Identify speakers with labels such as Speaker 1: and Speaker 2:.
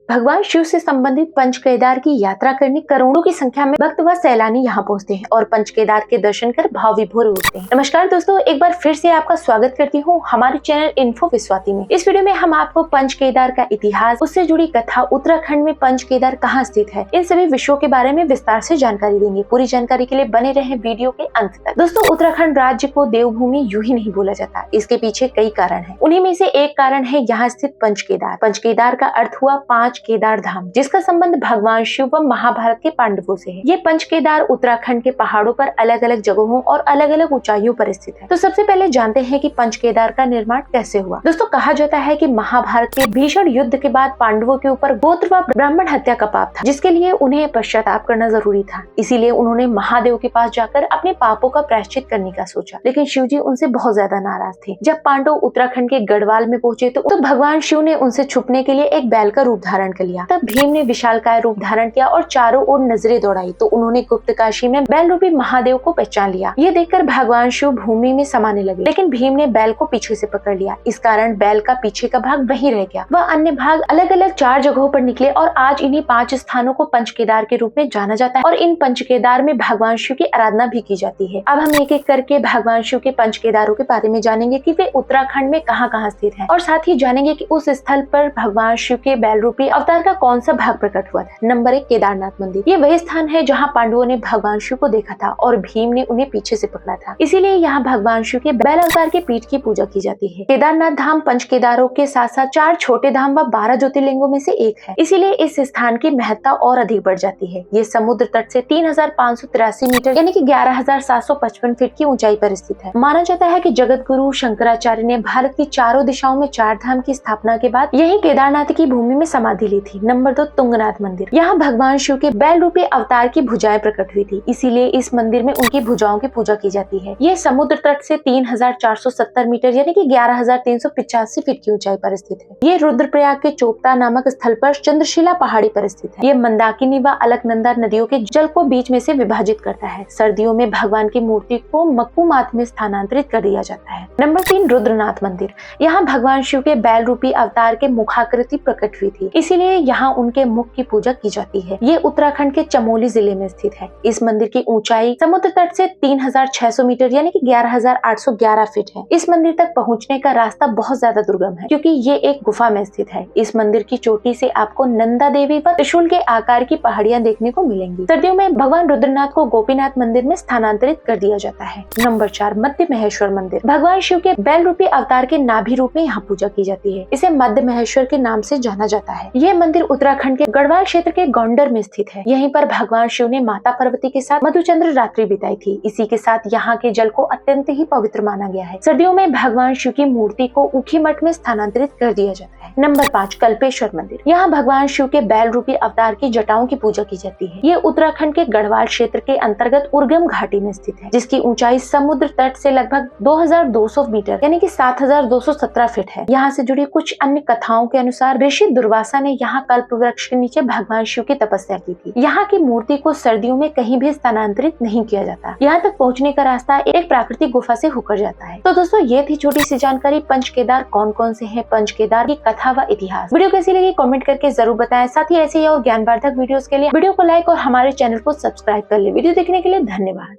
Speaker 1: भगवान शिव से संबंधित पंच केदार की यात्रा करने करोड़ों की संख्या में भक्त व सैलानी यहाँ पहुँचते हैं और पंच केदार के दर्शन कर भाव विभोर होते हैं। नमस्कार दोस्तों, एक बार फिर से आपका स्वागत करती हूँ हमारे चैनल इन्फो विश्वाती में। इस वीडियो में हम आपको पंच केदार का इतिहास, उससे जुड़ी कथा, उत्तराखंड में पंच केदार कहाँ स्थित है, इन सभी विषयों के बारे में विस्तार से जानकारी देंगे। पूरी जानकारी के लिए बने रहे वीडियो के अंत तक। दोस्तों, उत्तराखंड राज्य को देवभूमि यूं ही नहीं बोला जाता, इसके पीछे कई कारण है। उन्हीं में से एक कारण है यहाँ स्थित पंच केदार। पंच केदार का अर्थ हुआ 5 केदार धाम, जिसका संबंध भगवान शिव व महाभारत के पांडवों से है। ये पंच केदार उत्तराखंड के पहाड़ों पर अलग अलग जगहों और अलग अलग ऊंचाइयों पर स्थित है। तो सबसे पहले जानते हैं कि पंच केदार का निर्माण कैसे हुआ। दोस्तों, कहा जाता है कि महाभारत के भीषण युद्ध के बाद पांडवों के ऊपर गोत्र व ब्राह्मण हत्या का पाप था, जिसके लिए उन्हें पश्चाताप करना जरूरी था। इसीलिए उन्होंने महादेव के पास जाकर अपने पापों का प्रायश्चित करने का सोचा, लेकिन शिव जी उनसे बहुत ज्यादा नाराज थे। जब पांडव उत्तराखंड के गढ़वाल में पहुंचे तो भगवान शिव ने उनसे छुपने के लिए एक बैल का रूप धारण कर लिया। तब भीम ने विशालकाय रूप धारण किया और चारों ओर नजरें दौड़ाई तो उन्होंने गुप्तकाशी में बैल रूपी महादेव को पहचान लिया। ये देखकर भगवान शिव भूमि में समाने लगे, लेकिन भीम ने बैल को पीछे से पकड़ लिया। इस कारण बैल का पीछे का भाग वहीं रह गया। वह अन्य भाग अलग अलग 4 जगहों पर निकले और आज इन्हीं 5 स्थानों को पंच केदार के रूप में जाना जाता है और इन पंच केदार में भगवान शिव की आराधना भी की जाती है। अब हम एक एक करके भगवान शिव के पंच केदारों के बारे में जानेंगे कि वे उत्तराखंड में कहाँ कहाँ स्थित है, और साथ ही जानेंगे कि उस स्थल पर भगवान शिव के बैल रूपी अवतार का कौन सा भाग प्रकट हुआ था। नंबर 1, केदारनाथ मंदिर। ये वही स्थान है जहाँ पांडवों ने भगवान शिव को देखा था और भीम ने उन्हें पीछे से पकड़ा था। इसीलिए यहाँ भगवान शिव के बैल अवतार के पीठ की पूजा की जाती है। केदारनाथ धाम पंच केदारों के साथ साथ 4 छोटे धाम व 12 ज्योतिर्लिंगों में से एक है। इसीलिए इस स्थान की महत्ता और अधिक बढ़ जाती है। ये समुद्र तट से 3583 मीटर यानी कि 11,755 फीट की ऊंचाई पर स्थित है। माना जाता है कि जगत गुरु शंकराचार्य ने भारत की चारों दिशाओं में 4 धाम की स्थापना के बाद यही केदारनाथ की भूमि में समाधि ली थी। नंबर 2, तुंगनाथ मंदिर। यहाँ भगवान शिव के बैल रूपी अवतार की भुजाएं प्रकट हुई थी, इसीलिए इस मंदिर में उनकी भुजाओं की पूजा की जाती है। ये समुद्र तट से 3470 मीटर यानी कि 11,385 फीट की ऊंचाई पर स्थित है। ये रुद्रप्रयाग के चोपता नामक स्थल पर चंद्रशिला पहाड़ी पर स्थित है। ये मंदाकिनी व अलकनंदा नदियों के जल को बीच में से विभाजित करता है। सर्दियों में भगवान की मूर्ति को मक्कू माथ में स्थानांतरित कर दिया जाता है। नंबर 3, रुद्रनाथ मंदिर। यहाँ भगवान शिव के बैल रूपी अवतार के मुखाकृति प्रकट हुई थी, इसीलिए यहाँ उनके मुख की पूजा की जाती है। ये उत्तराखंड के चमोली जिले में स्थित है। इस मंदिर की ऊंचाई समुद्र तट से 3600 मीटर यानी कि 11,811 फीट है। इस मंदिर तक पहुंचने का रास्ता बहुत ज्यादा दुर्गम है, क्योंकि ये एक गुफा में स्थित है। इस मंदिर की चोटी से आपको नंदा देवी व त्रिशूल के आकार की पहाड़ियां देखने को मिलेंगी। सर्दियों में भगवान रुद्रनाथ को गोपीनाथ मंदिर में स्थानांतरित कर दिया जाता है। नंबर 4, मध्य महेश्वर मंदिर। भगवान शिव के बैल रूपी अवतार के नाभि रूप में यहाँ पूजा की जाती है। इसे मध्य महेश्वर के नाम से जाना जाता है। यह मंदिर उत्तराखंड के गढ़वाल क्षेत्र के गोंडर में स्थित है। यहीं पर भगवान शिव ने माता पार्वती के साथ मधुचंद्र रात्रि बिताई थी। इसी के साथ यहाँ के जल को अत्यंत ही पवित्र माना गया है। सर्दियों में भगवान शिव की मूर्ति को ऊखी मठ में स्थानांतरित कर दिया जाता है। नंबर 5, कल्पेश्वर मंदिर। यहाँ भगवान शिव के बैल रूपी अवतार की जटाओं की पूजा की जाती है। ये उत्तराखंड के गढ़वाल क्षेत्र के अंतर्गत उर्गम घाटी में स्थित है, जिसकी ऊंचाई समुद्र तट से लगभग 2200 मीटर यानी कि 7217 फीट है। यहाँ से जुड़ी कुछ अन्य कथाओं के अनुसार ऋषि दुर्वासा ने यहाँ कल्प वृक्ष के नीचे भगवान शिव की तपस्या की थी। यहाँ की मूर्ति को सर्दियों में कहीं भी स्थानांतरित नहीं किया जाता। यहाँ तक पहुँचने का रास्ता एक प्राकृतिक गुफा से होकर जाता है। तो दोस्तों, ये थी छोटी सी जानकारी पंच केदार कौन कौन से हैं, पंच केदार की कथा व इतिहास। वीडियो कैसी लगी कमेंट करके जरूर बताएं। साथ ही ऐसे ही और ज्ञानवर्धक वीडियोस के लिए वीडियो को लाइक और हमारे चैनल को सब्सक्राइब कर ले। वीडियो देखने के लिए धन्यवाद।